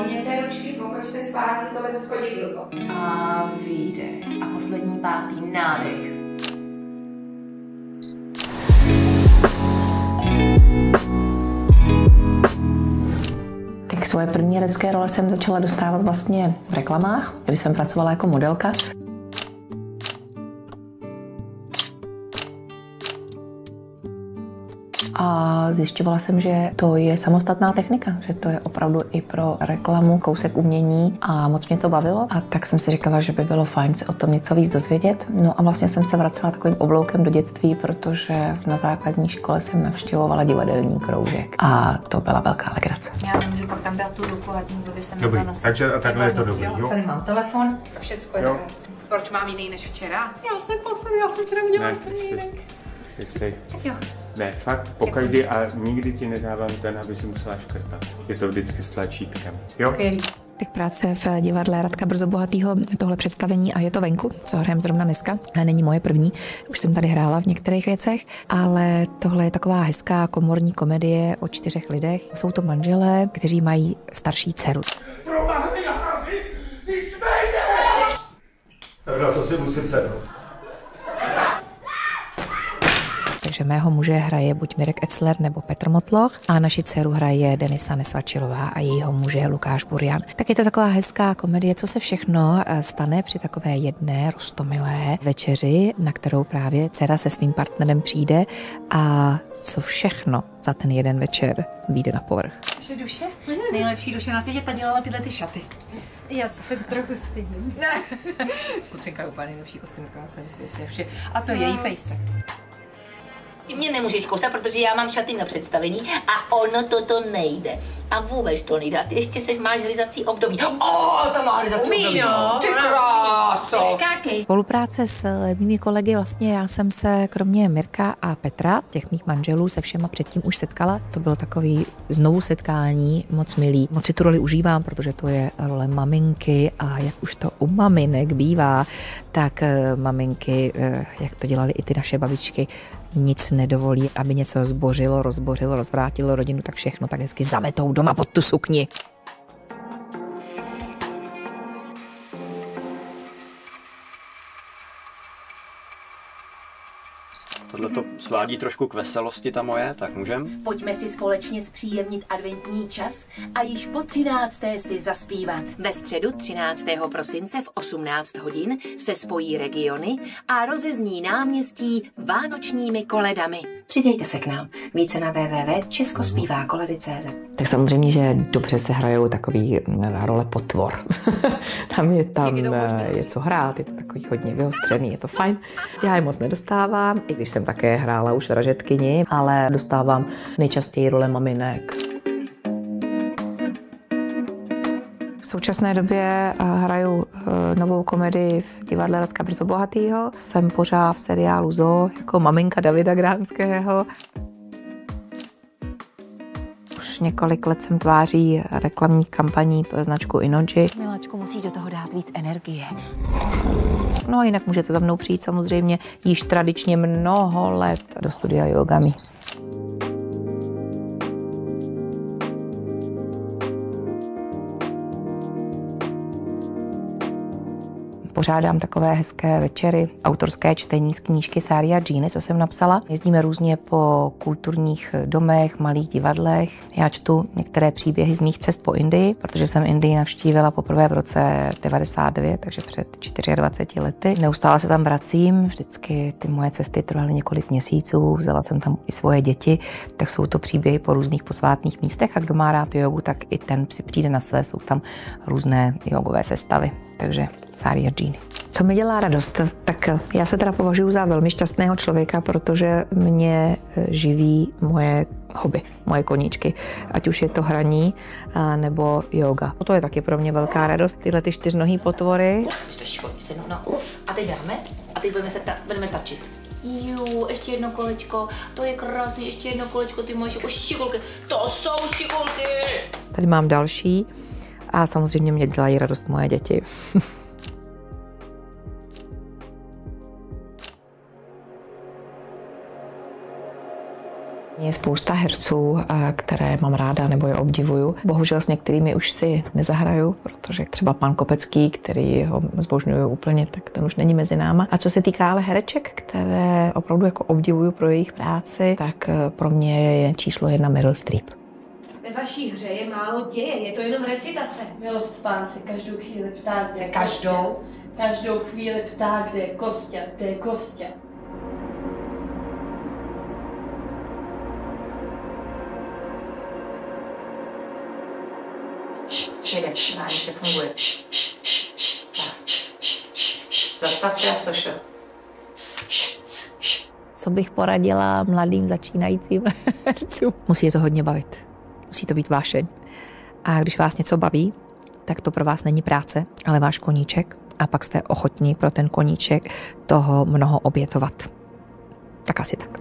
Vyměňte ručky, pokočte zpátky, tohle chodí do. A výdech. A poslední pátý nádech. Tak svoje první herecké role jsem začala dostávat vlastně v reklamách, kdy jsem pracovala jako modelka. A zjišťovala jsem, že to je samostatná technika, že to je opravdu i pro reklamu kousek umění a moc mě to bavilo. A tak jsem si říkala, že by bylo fajn se o tom něco víc dozvědět. No a vlastně jsem se vracela takovým obloukem do dětství, protože na základní škole jsem navštěvovala divadelní kroužek. A to byla velká legrace. Já nemůžu pak tam dát tu ruku a tím by se mi dobrý, to nosit. takže a takhle je to dobrý, jo? Tady mám telefon a všecko je krásné. Proč mám jiný než včera? Já jsem včera měla jiný. Tak jo. Ne, fakt, pokaždý a nikdy ti nedávám ten, aby si musela škrtat. Je to vždycky s tlačítkem, jo? Skvělý. Tak práce v divadle Radka Brzobohatýho, tohle představení a je to venku, co hrajeme zrovna dneska. Není moje první, už jsem tady hrála v některých věcech, ale tohle je taková hezká komorní komedie o 4 lidech. Jsou to manželé, kteří mají starší dceru. No to si musím sednout. Takže mého muže hraje buď Mirek Etzler nebo Petr Motloch a naši dceru hraje Denisa Nesvačilová a jejího muže Lukáš Burjan. Tak je to taková hezká komedie, co se všechno stane při takové jedné roztomilé večeři, na kterou právě dcera se svým partnerem přijde a co všechno za ten jeden večer vyjde na povrch. Naše duše? Nejlepší duše na světě, ta dělala tyhle ty šaty. Já se trochu stydím. Kucinka je úplně nejlepší kostýmka na celém světě. A to je její pejsek. Ty mě nemůžeš kousat, protože já mám šaty na představení a ono toto nejde. A vůbec to nejde. A ty ještě máš hryzací období. To má hryzací období. No, ty kráso. Spolupráce s mými kolegy, vlastně já jsem se kromě Mirka a Petra, těch mých manželů, se všema předtím už setkala. To bylo takový znovu setkání, moc milý. Moc si tu roli užívám, protože to je role maminky a jak už to u maminek bývá, tak maminky, jak to dělali i ty naše babičky, nic nedovolí, aby něco zbořilo, rozbořilo, rozvrátilo rodinu, tak všechno tak hezky zametou doma pod tu sukni. Tohle to svádí trošku k veselosti ta moje, tak můžem? Pojďme si společně zpříjemnit adventní čas a již po 13. si zaspívat. Ve středu 13. prosince v 18 hodin se spojí regiony a rozezní náměstí vánočními koledami. Přidejte se k nám. Více na www.českospívákoledy.cz. Tak samozřejmě, že dobře se hrajou takový role potvor. tam je co hrát, je to takový hodně vyostřený, je to fajn. Já je moc nedostávám, i když jsem také hrála už vražedkyni, ale dostávám nejčastěji role maminek. V současné době hraju novou komedii v divadle Radka Brzobohatýho. Jsem pořád v seriálu Zoo jako maminka Davida Gránského. Už několik let jsem tváří reklamní kampaní pro značku Inoji. Miláčku, musíš do toho dát víc energie. No a jinak můžete za mnou přijít samozřejmě již tradičně mnoho let do studia Yogami. Pořádám takové hezké večery, autorské čtení z knížky Sáry a Jeany, co jsem napsala. Jezdíme různě po kulturních domech, malých divadlech. Já čtu některé příběhy z mých cest po Indii, protože jsem Indii navštívila poprvé v roce 99, takže před 24 lety. Neustále se tam vracím, vždycky ty moje cesty trvaly několik měsíců, vzala jsem tam i svoje děti, tak jsou to příběhy po různých posvátných místech a kdo má rád jogu, tak i ten si přijde na své, jsou tam různé jogové sestavy. Takže Sáry a Jeany. Co mi dělá radost? Tak já se teda považuji za velmi šťastného člověka, protože mě živí moje hobby, moje koníčky. Ať už je to hraní nebo yoga. To je taky pro mě velká radost. Tyhle ty 4nohý potvory. A teď dáme a teď budeme tačit. Ještě jedno kolečko, to je krásný, ještě jedno kolečko, ty moje šikulky, to jsou šikulky! Tady mám další a samozřejmě mě dělají radost moje děti. Je spousta herců, které mám ráda nebo je obdivuju. Bohužel s některými už si nezahraju, protože třeba pan Kopecký, který ho zbožňuju úplně, tak ten už není mezi náma. A co se týká ale hereček, které opravdu jako obdivuju pro jejich práci, tak pro mě je číslo 1 Meryl Streep. Ve vaší hře je málo děje, je to jenom recitace. Milost pánce, každou chvíli ptá, kde je Kostě. Každou chvíli ptá, kde je Kostě, kde je Kostě. Nejde, se funguje. Zastavte Sošo. Co bych poradila mladým začínajícím hercům? Musí je to hodně bavit. Musí to být vášeň. A když vás něco baví, tak to pro vás není práce, ale váš koníček. A pak jste ochotní pro ten koníček toho mnoho obětovat. Tak asi tak.